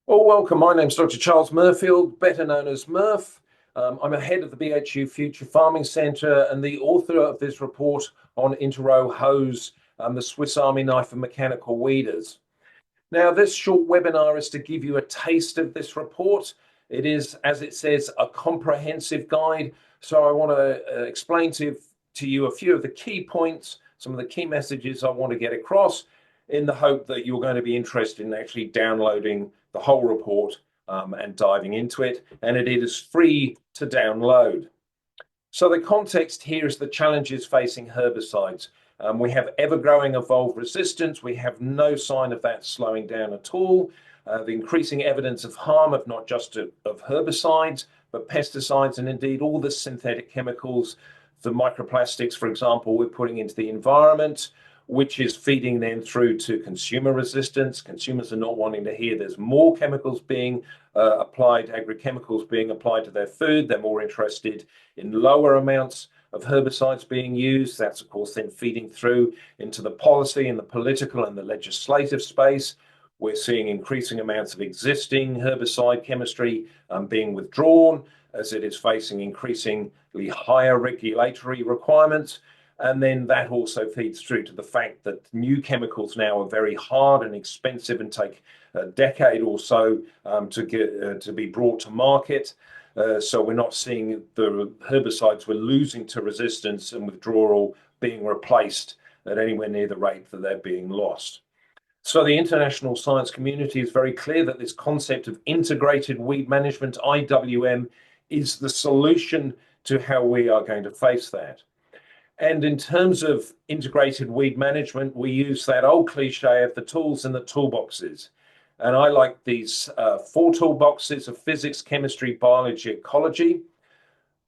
Well, welcome. My name's Dr. Charles Murfield, better known as Murph. I'm a head of the BHU Future Farming Centre and the author of this report on Interrow Hose, the Swiss Army knife of mechanical weeders. Now, this short webinar is to give you a taste of this report. It is, as it says, a comprehensive guide. So I want to explain to you a few of the key points, some of the key messages I want to get across, in the hope that you're going to be interested in actually downloading the whole report and diving into it. And it is free to download. So the context here is the challenges facing herbicides. We have ever-growing evolved resistance. We have no sign of that slowing down at all. The increasing evidence of harm of not just of herbicides, but pesticides and indeed all the synthetic chemicals, the microplastics, for example, we're putting into the environment, which is feeding then through to consumer resistance. Consumers are not wanting to hear there's more chemicals being applied, agrochemicals being applied to their food. They're more interested in lower amounts of herbicides being used. That's, of course, then feeding through into the policy and the political and the legislative space. We're seeing increasing amounts of existing herbicide chemistry being withdrawn as it is facing increasingly higher regulatory requirements. And then that also feeds through to the fact that new chemicals now are very hard and expensive and take a decade or so to be brought to market. So we're not seeing the herbicides we're losing to resistance and withdrawal being replaced at anywhere near the rate that they're being lost. So the international science community is very clear that this concept of integrated weed management, IWM, is the solution to how we are going to face that. And in terms of integrated weed management, we use that old cliche of the tools in the toolboxes. And I like these 4 toolboxes of physics, chemistry, biology, ecology.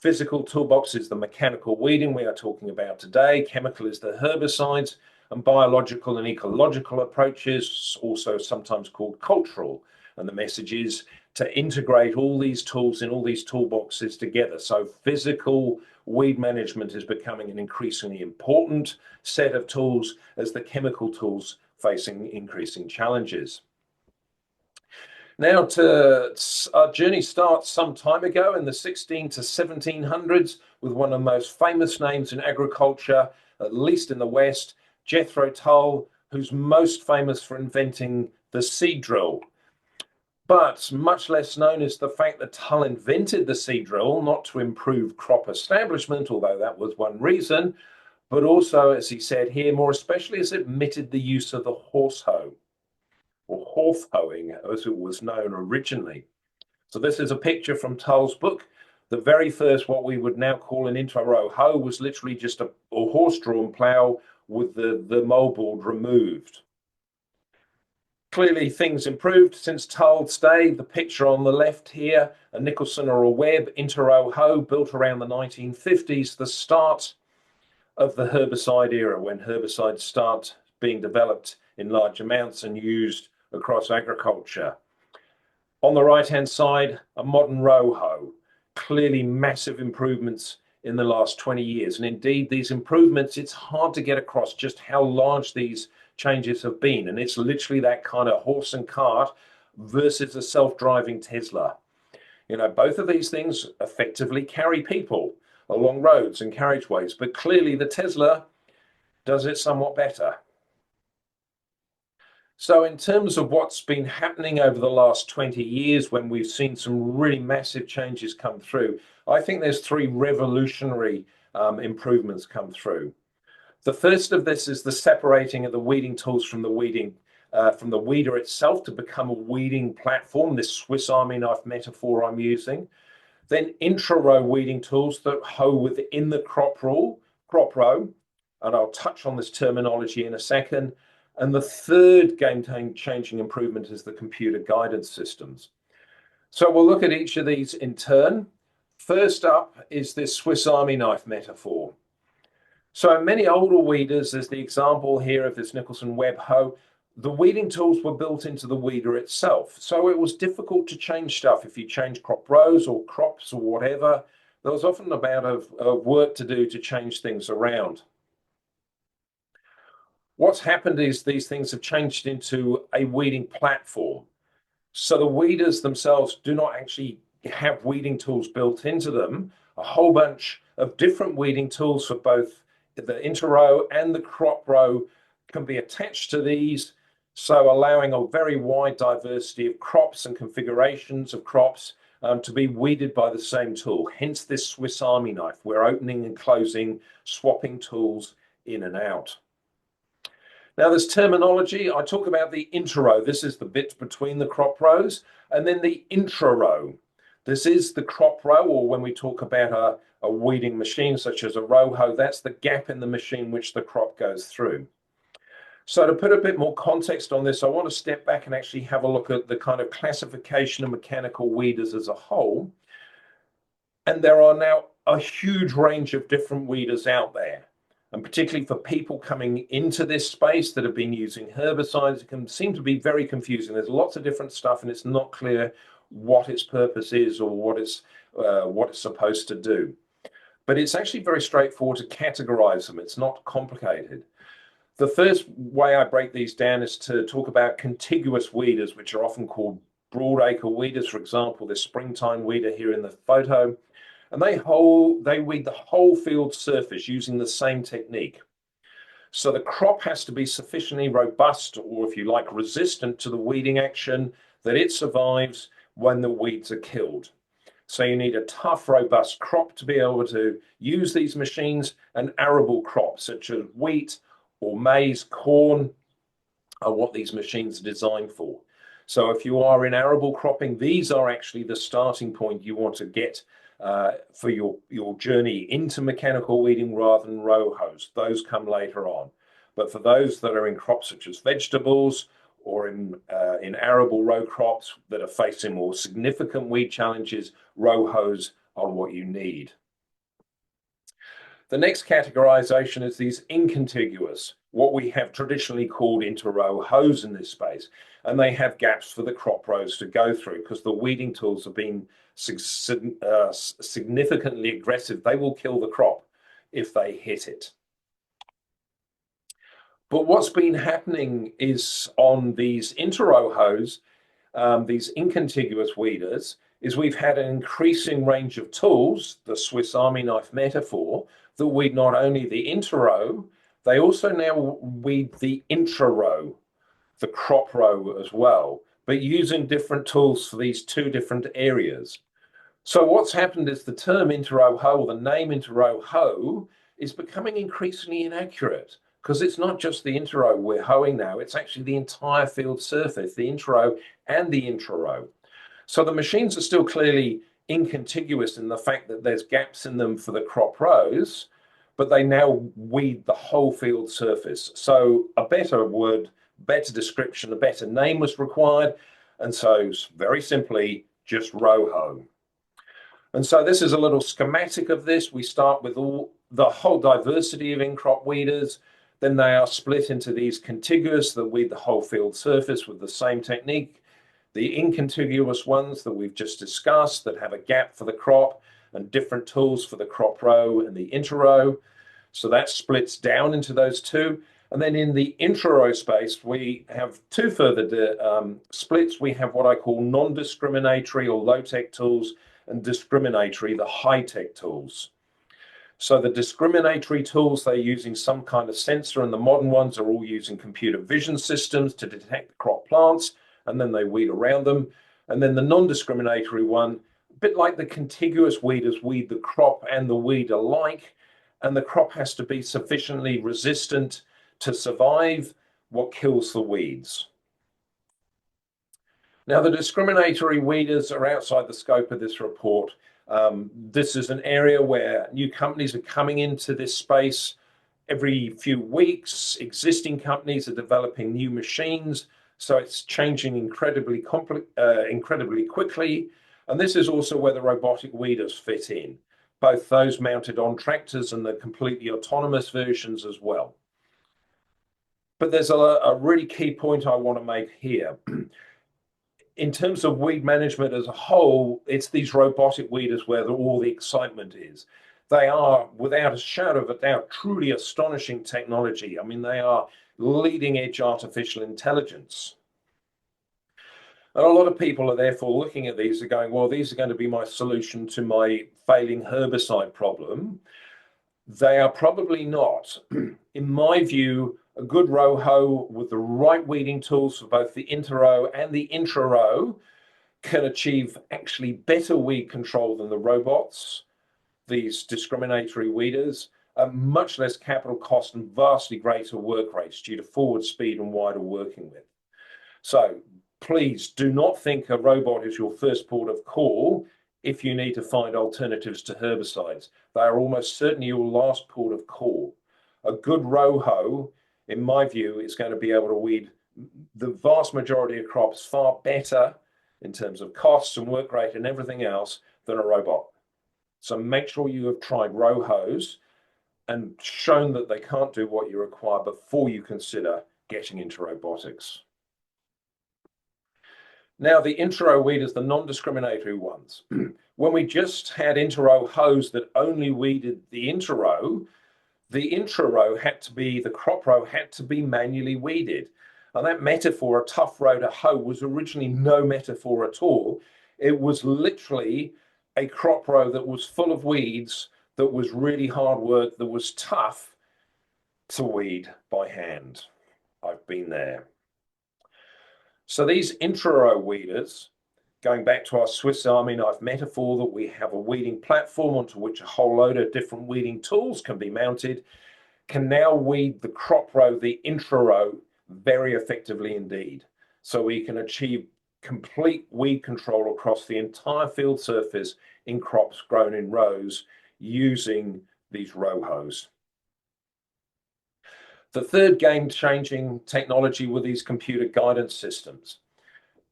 Physical toolbox is the mechanical weeding we are talking about today. Chemical is the herbicides, and biological and ecological approaches, also sometimes called cultural. And the message is to integrate all these tools in all these toolboxes together. So physical weed management is becoming an increasingly important set of tools as the chemical tools facing increasing challenges. Now, our journey starts some time ago in the 16 to 1700s with one of the most famous names in agriculture, at least in the West, Jethro Tull, who's most famous for inventing the seed drill. But much less known is the fact that Tull invented the seed drill not to improve crop establishment, although that was one reason, but also, as he said here, more especially as it admitted the use of the horse hoe, or horse hoeing, as it was known originally. So this is a picture from Tull's book. The very first, what we would now call an interrow hoe, was literally just a horse-drawn plough with the moldboard removed. Clearly, things improved since Tull's day. The picture on the left here, a Nicholson or a Webb interrow hoe built around the 1950s, the start of the herbicide era, when herbicides start being developed in large amounts and used across agriculture. On the right-hand side, a modern row hoe. Clearly massive improvements in the last 20 years. And indeed, these improvements, it's hard to get across just how large these changes have been. And it's literally that kind of horse and cart versus a self-driving Tesla. You know, both of these things effectively carry people along roads and carriageways, but clearly the Tesla does it somewhat better. So in terms of what's been happening over the last 20 years, when we've seen some really massive changes come through, I think there's 3 revolutionary improvements come through. The first of this is the separating of the weeding tools from the weeder itself to become a weeding platform, this Swiss Army knife metaphor I'm using. Then intra-row weeding tools that hoe within the crop row, and I'll touch on this terminology in a second. And the third game-changing improvement is the computer guidance systems. So we'll look at each of these in turn. First up is this Swiss Army knife metaphor. So many older weeders, as the example here of this Nicholson Webb hoe, the weeding tools were built into the weeder itself. So it was difficult to change stuff. If you change crop rows or crops or whatever, there was often a amount of work to do to change things around. What's happened is these things have changed into a weeding platform. So the weeders themselves do not actually have weeding tools built into them. A whole bunch of different weeding tools for both the interrow and the crop row can be attached to these, so allowing a very wide diversity of crops and configurations of crops to be weeded by the same tool. Hence this Swiss Army knife. We're opening and closing, swapping tools in and out. Now, there's terminology. I talk about the interrow. This is the bit between the crop rows, and then the intra-row. This is the crop row, or when we talk about a weeding machine such as a row hoe, that's the gap in the machine which the crop goes through. So to put a bit more context on this, I want to step back and actually have a look at the kind of classification of mechanical weeders as a whole. And there are now a huge range of different weeders out there. And particularly for people coming into this space that have been using herbicides, it can seem to be very confusing. There's lots of different stuff and it's not clear what its purpose is or what it's supposed to do. But it's actually very straightforward to categorize them. It's not complicated. The first way I break these down is to talk about contiguous weeders, which are often called broadacre weeders. For example, this springtime weeder here in the photo. And they weed the whole field surface using the same technique. So the crop has to be sufficiently robust, or if you like, resistant to the weeding action, that it survives when the weeds are killed. So you need a tough, robust crop to be able to use these machines, and arable crops such as wheat or maize, corn are what these machines are designed for. So if you are in arable cropping, these are actually the starting point you want to get for your journey into mechanical weeding rather than row hoes. Those come later on. But for those that are in crops such as vegetables or in arable row crops that are facing more significant weed challenges, row hoes are what you need. The next categorization is these incontiguous, what we have traditionally called interrow hoes in this space. And they have gaps for the crop rows to go through because the weeding tools have been significantly aggressive. They will kill the crop if they hit it. But what's been happening is on these interrow hoes, these incontiguous weeders, is we've had an increasing range of tools, the Swiss Army knife metaphor, that weed not only the interrow, they also now weed the intra-row, the crop row as well, but using different tools for these two different areas. So what's happened is the term interrow hoe, the name interrow hoe, is becoming increasingly inaccurate because it's not just the interrow we're hoeing now, it's actually the entire field surface, the interrow and the intra-row. So the machines are still clearly incontiguous in the fact that there's gaps in them for the crop rows, but they now weed the whole field surface. So a better word, better description, a better name was required. And so very simply, just row hoe. And so this is a little schematic of this. We start with the whole diversity of in-crop weeders. Then they are split into these contiguous that weed the whole field surface with the same technique. The incontiguous ones that we've just discussed that have a gap for the crop and different tools for the crop row and the interrow. So that splits down into those two. And then in the intra-row space, we have two further splits. We have what I call non-discriminatory or low-tech tools and discriminatory, the high-tech tools. So the discriminatory tools, they're using some kind of sensor, and the modern ones are all using computer vision systems to detect crop plants, and then they weed around them. And then the non-discriminatory one, a bit like the contiguous weeders, weed the crop and the weed alike, and the crop has to be sufficiently resistant to survive what kills the weeds. Now, the discriminatory weeders are outside the scope of this report. This is an area where new companies are coming into this space every few weeks. Existing companies are developing new machines, so it's changing incredibly quickly. And this is also where the robotic weeders fit in, both those mounted on tractors and the completely autonomous versions as well. But there's a really key point I want to make here. In terms of weed management as a whole, it's these robotic weeders where all the excitement is. They are, without a shadow of a doubt, truly astonishing technology. I mean, they are leading edge artificial intelligence. And a lot of people are therefore looking at these and going, well, these are going to be my solution to my failing herbicide problem. They are probably not. In my view, a good row hoe with the right weeding tools for both the inter-row and the intra-row can achieve actually better weed control than the robots, these discriminatory weeders, much less capital cost and vastly greater work rates due to forward speed and wider working width. So please do not think a robot is your first port of call if you need to find alternatives to herbicides. They are almost certainly your last port of call. A good row hoe, in my view, is going to be able to weed the vast majority of crops far better in terms of costs and work rate and everything else than a robot. So make sure you have tried row hoes and shown that they can't do what you require before you consider getting into robotics. Now, the inter-row weeders, the non-discriminatory ones. When we just had inter-row hoes that only weeded the inter-row had to be, the crop row had to be manually weeded. And that metaphor, a tough row to hoe, was originally no metaphor at all. It was literally a crop row that was full of weeds, that was really hard work, that was tough to weed by hand. I've been there. So these intra-row weeders, going back to our Swiss Army knife metaphor that we have a weeding platform onto which a whole load of different weeding tools can be mounted, can now weed the crop row, the intra-row, very effectively indeed. So we can achieve complete weed control across the entire field surface in crops grown in rows using these row hoes. The third game-changing technology were these computer guidance systems.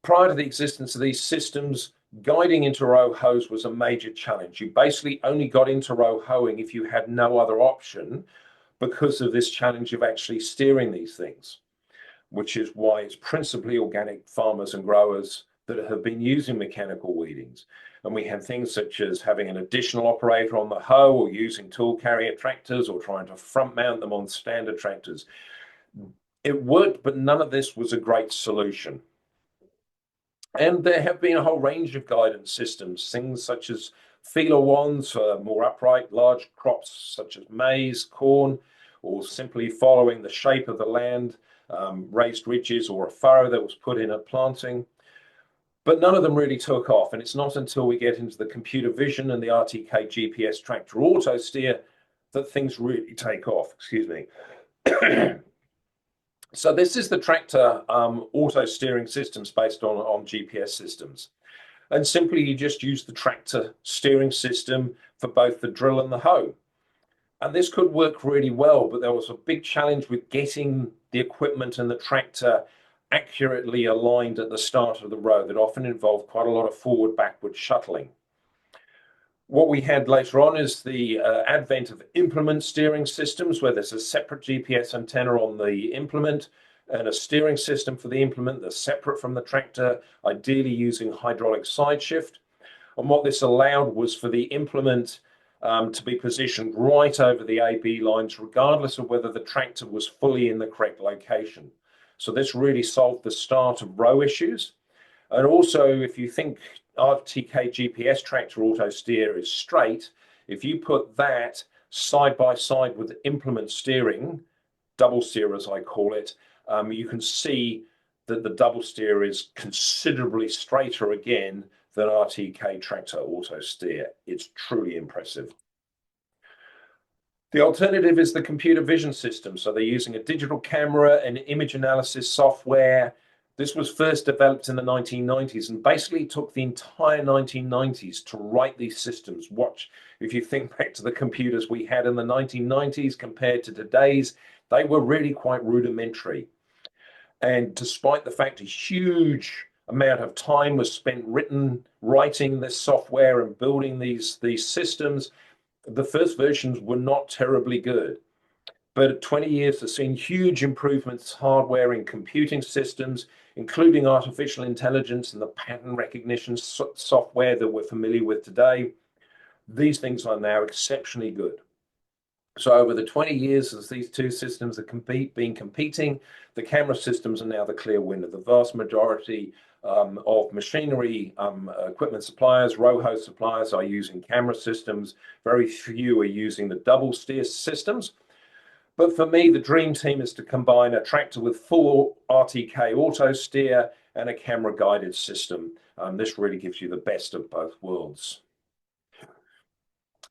Prior to the existence of these systems, guiding inter-row hoes was a major challenge. You basically only got inter-row hoeing if you had no other option because of this challenge of actually steering these things, which is why it's principally organic farmers and growers that have been using mechanical weedings. And we have things such as having an additional operator on the hoe or using tool carrier tractors or trying to front mount them on standard tractors. It worked, but none of this was a great solution. And there have been a whole range of guidance systems, things such as feeler wands for more upright, large crops such as maize, corn, or simply following the shape of the land, raised ridges or a furrow that was put in at planting. But none of them really took off, and it's not until we get into the computer vision and the RTK GPS tractor auto steer that things really take off. Excuse me. So this is the tractor auto steering systems based on GPS systems. And simply you just use the tractor steering system for both the drill and the hoe. And this could work really well, but there was a big challenge with getting the equipment and the tractor accurately aligned at the start of the row that often involved quite a lot of forward-backward shuttling. What we had later on is the advent of implement steering systems, where there's a separate GPS antenna on the implement and a steering system for the implement that's separate from the tractor, ideally using hydraulic side shift. And what this allowed was for the implement to be positioned right over the AB lines, regardless of whether the tractor was fully in the correct location. So this really solved the start of row issues. And also, if you think RTK GPS tractor auto steer is straight, if you put that side by side with implement steering, double steer as I call it, you can see that the double steer is considerably straighter again than RTK tractor auto steer. It's truly impressive. The alternative is the computer vision system. So they're using a digital camera and image analysis software. This was first developed in the 1990s and basically took the entire 1990s to write these systems. Watch, if you think back to the computers we had in the 1990s compared to today's, they were really quite rudimentary. And despite the fact a huge amount of time was spent writing this software and building these systems, the first versions were not terribly good. But 20 years has seen huge improvements hardware and computing systems, including artificial intelligence and the pattern recognition software that we're familiar with today. These things are now exceptionally good. So over the 20 years as these two systems have been competing, the camera systems are now the clear winner. The vast majority of machinery equipment suppliers, row host suppliers are using camera systems. Very few are using the double steer systems. But for me, the dream team is to combine a tractor with full RTK auto steer and a camera guided system. This really gives you the best of both worlds.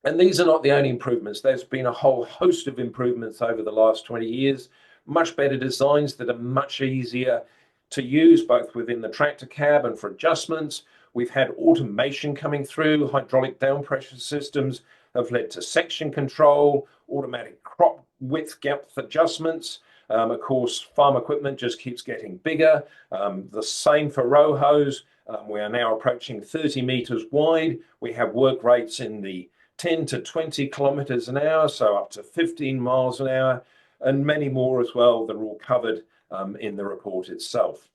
And these are not the only improvements. There's been a whole host of improvements over the last 20 years, much better designs that are much easier to use, both within the tractor cab and for adjustments. We've had automation coming through. Hydraulic down pressure systems have led to section control, automatic crop width depth adjustments. Of course, farm equipment just keeps getting bigger. The same for row hose. We are now approaching 30 meters wide. We have work rates in the 10 to 20 kilometers an hour, so up to 15 miles an hour, and many more as well that are all covered in the report itself.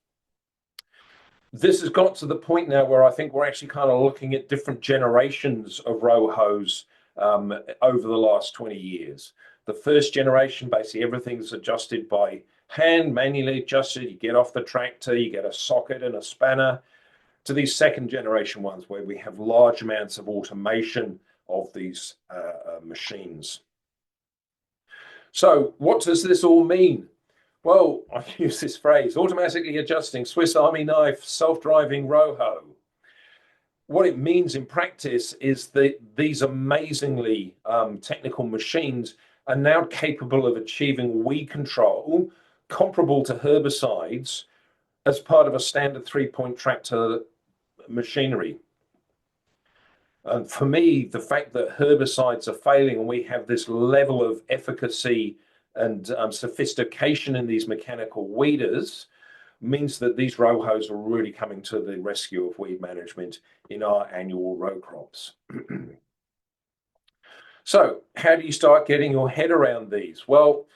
This has got to the point now where I think we're actually kind of looking at different generations of row hose over the last 20 years. The first generation, basically everything's adjusted by hand, manually adjusted. You get off the tractor, you get a socket and a spanner, to these second generation ones where we have large amounts of automation of these machines. So what does this all mean? Well, I use this phrase, automatically adjusting Swiss Army knife, self-driving row hoe. What it means in practice is that these amazingly technical machines are now capable of achieving weed control comparable to herbicides as part of a standard 3-point tractor machinery. And for me, the fact that herbicides are failing and we have this level of efficacy and sophistication in these mechanical weeders means that these row hoes are really coming to the rescue of weed management in our annual row crops. So how do you start getting your head around these? Well,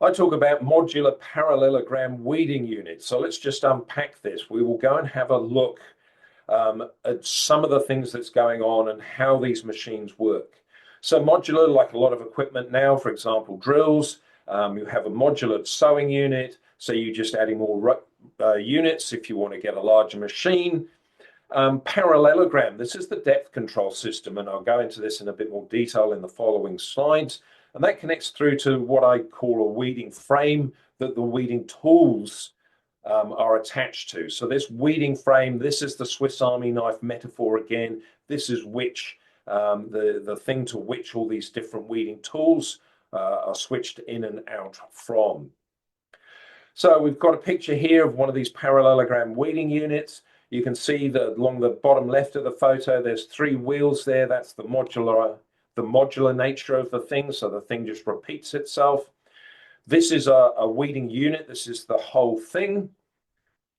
I talk about modular parallelogram weeding units. So let's just unpack this. We will go and have a look at some of the things that's going on and how these machines work. So modular, like a lot of equipment now, for example, drills, you have a modular sewing unit. So you're just adding more units if you want to get a larger machine. Parallelogram, this is the depth control system, and I'll go into this in a bit more detail in the following slides. And that connects through to what I call a weeding frame that the weeding tools are attached to. So this weeding frame, this is the Swiss Army knife metaphor again. This is which the thing to which all these different weeding tools are switched in and out from. So we've got a picture here of one of these parallelogram weeding units. You can see that along the bottom left of the photo, there's 3 wheels there. That's the modular nature of the thing. So the thing just repeats itself. This is a weeding unit. This is the whole thing.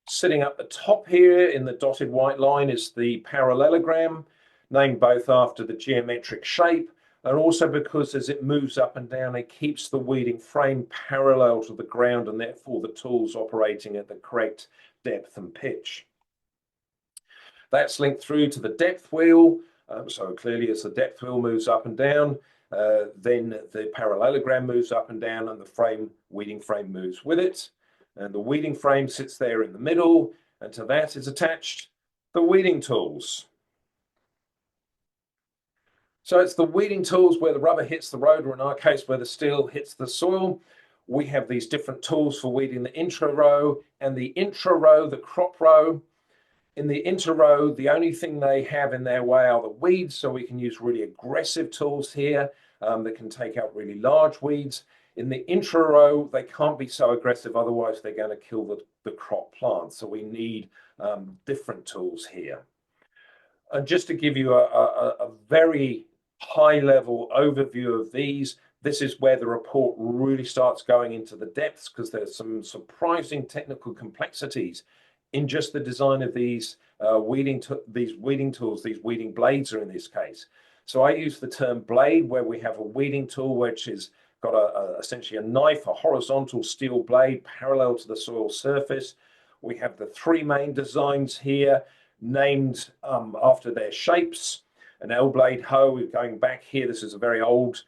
Sitting up the top here in the dotted white line is the parallelogram, named both after the geometric shape and also because as it moves up and down, it keeps the weeding frame parallel to the ground and therefore the tools operating at the correct depth and pitch. That's linked through to the depth wheel. So clearly as the depth wheel moves up and down, then the parallelogram moves up and down and the weeding frame moves with it. And the weeding frame sits there in the middle, and to that is attached the weeding tools. So it's the weeding tools where the rubber hits the road, or in our case, where the steel hits the soil. We have these different tools for weeding the intra-row and the intra-row, the crop row. In the inter-row, the only thing they have in their way are the weeds, so we can use really aggressive tools here that can take out really large weeds. In the intra-row, they can't be so aggressive, otherwise they're going to kill the crop plant. So we need different tools here. And just to give you a very high-level overview of these, this is where the report really starts going into the depths, because there's some surprising technical complexities in just the design of these weeding tools. These weeding blades are in this case. So I use the term blade where we have a weeding tool which has got essentially a knife, a horizontal steel blade parallel to the soil surface. We have the 3 main designs here named after their shapes. An L-blade hoe, going back here, this is a very old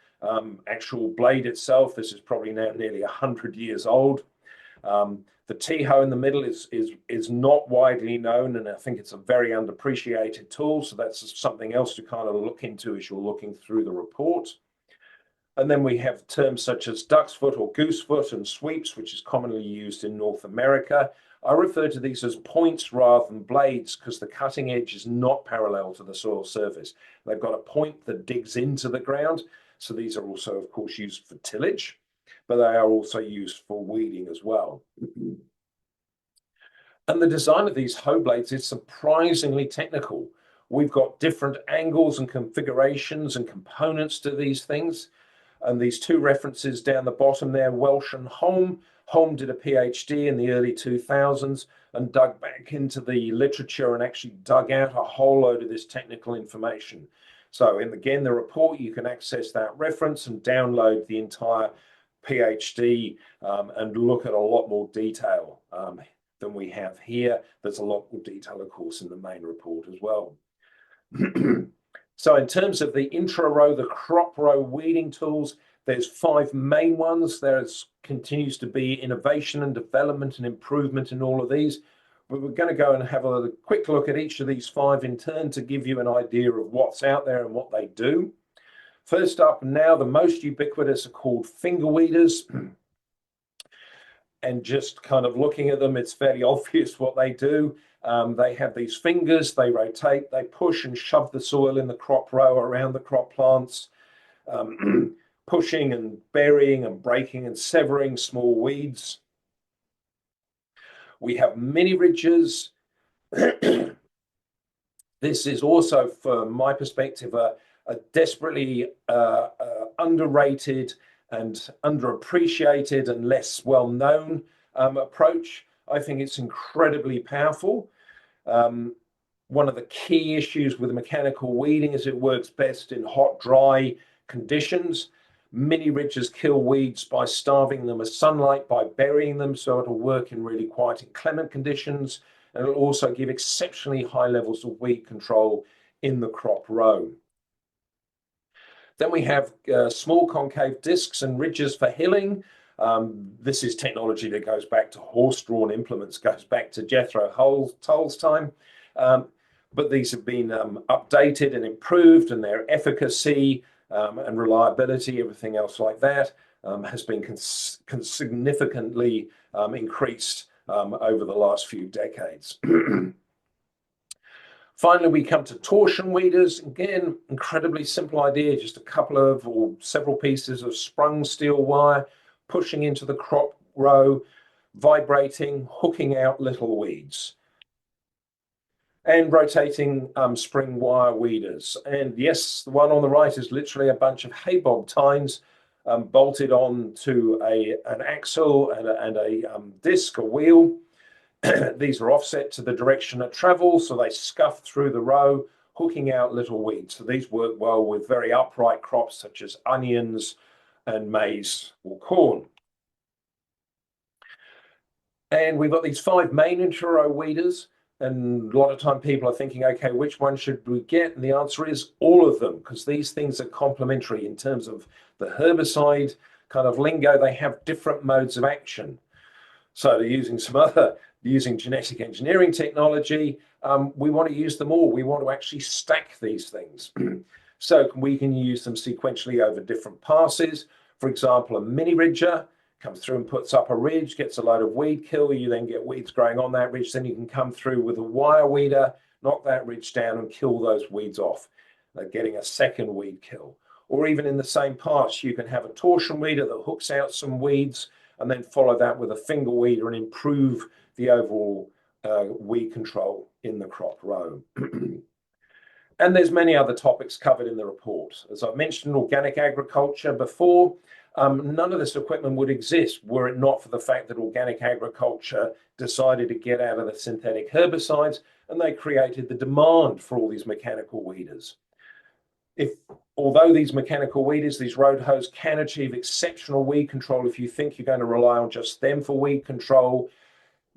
actual blade itself. This is probably now nearly 100 years old. The THO in the middle is not widely known, and I think it's a very underappreciated tool. So that's something else to kind of look into as you're looking through the report. And then we have terms such as duck's foot or goose foot and sweeps, which is commonly used in North America. I refer to these as points rather than blades because the cutting edge is not parallel to the soil surface. They've got a point that digs into the ground. So these are also, of course, used for tillage, but they are also used for weeding as well. And the design of these hoe blades is surprisingly technical. We've got different angles and configurations and components to these things. And these two references down the bottom there, Welsh and Holm. Holm did a PhD in the early 2000s and dug back into the literature and actually dug out a whole load of this technical information. So again, the report, you can access that reference and download the entire PhD and look at a lot more detail than we have here. There's a lot more detail, of course, in the main report as well. So in terms of the intra-row, the crop row weeding tools, there's 5 main ones. There continues to be innovation and development and improvement in all of these. But we're going to go and have a quick look at each of these 5 in turn to give you an idea of what's out there and what they do. First up now, the most ubiquitous are called finger weeders. And just kind of looking at them, it's fairly obvious what they do. They have these fingers, they rotate, they push and shove the soil in the crop row around the crop plants, pushing and burying and breaking and severing small weeds. We have mini ridges. This is also, from my perspective, a desperately underrated and underappreciated and less well-known approach. I think it's incredibly powerful. One of the key issues with mechanical weeding is it works best in hot, dry conditions. Mini ridges kill weeds by starving them of sunlight, by burying them, so it'll work in really quite inclement conditions, and it'll also give exceptionally high levels of weed control in the crop row. Then we have small concave discs and ridges for hilling. This is technology that goes back to horse-drawn implements, goes back to Jethro Tull's time. But these have been updated and improved, and their efficacy and reliability, everything else like that, has been significantly increased over the last few decades. Finally, we come to torsion weeders. Again, incredibly simple idea, just a couple of or several pieces of sprung steel wire pushing into the crop row, vibrating, hooking out little weeds. And rotating spring wire weeders. And yes, the one on the right is literally a bunch of hay bob tines bolted on to an axle and a disc, a wheel. These are offset to the direction of travel, so they scuff through the row, hooking out little weeds. So these work well with very upright crops such as onions and maize or corn. And we've got these 5 main intra-row weeders. And a lot of time people are thinking, okay, which one should we get? And the answer is all of them, because these things are complementary in terms of the herbicide kind of lingo. They have different modes of action. So using genetic engineering technology, we want to use them all. We want to actually stack these things. So we can use them sequentially over different passes. For example, a mini ridger comes through and puts up a ridge, gets a load of weed kill. You then get weeds growing on that ridge. Then you can come through with a wire weeder, knock that ridge down and kill those weeds off, getting a second weed kill. Or even in the same pass, you can have a torsion weeder that hooks out some weeds and then follow that with a finger weeder and improve the overall weed control in the crop row. And there's many other topics covered in the report. As I've mentioned, organic agriculture before, none of this equipment would exist were it not for the fact that organic agriculture decided to get out of the synthetic herbicides, and they created the demand for all these mechanical weeders. Although these mechanical weeders, these road hoes, can achieve exceptional weed control, if you think you're going to rely on just them for weed control,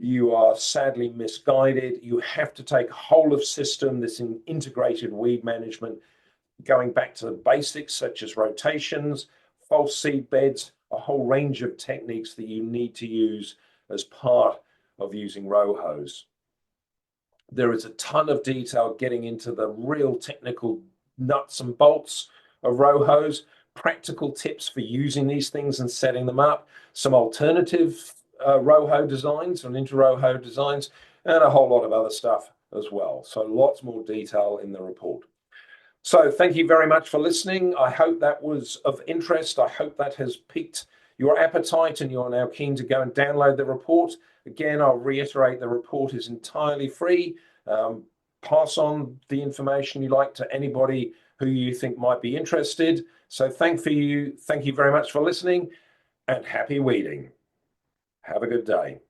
you are sadly misguided. You have to take a whole of system, this integrated weed management, going back to the basics such as rotations, false seed beds, a whole range of techniques that you need to use as part of using row hose. There is a ton of detail getting into the real technical nuts and bolts of row hose, practical tips for using these things and setting them up, some alternative row hose designs and inter-row hose designs, and a whole lot of other stuff as well. So lots more detail in the report. So thank you very much for listening. I hope that was of interest. I hope that has piqued your appetite and you're now keen to go and download the report. Again, I'll reiterate, the report is entirely free. Pass on the information you like to anybody who you think might be interested. So thank you very much for listening, and happy weeding. Have a good day.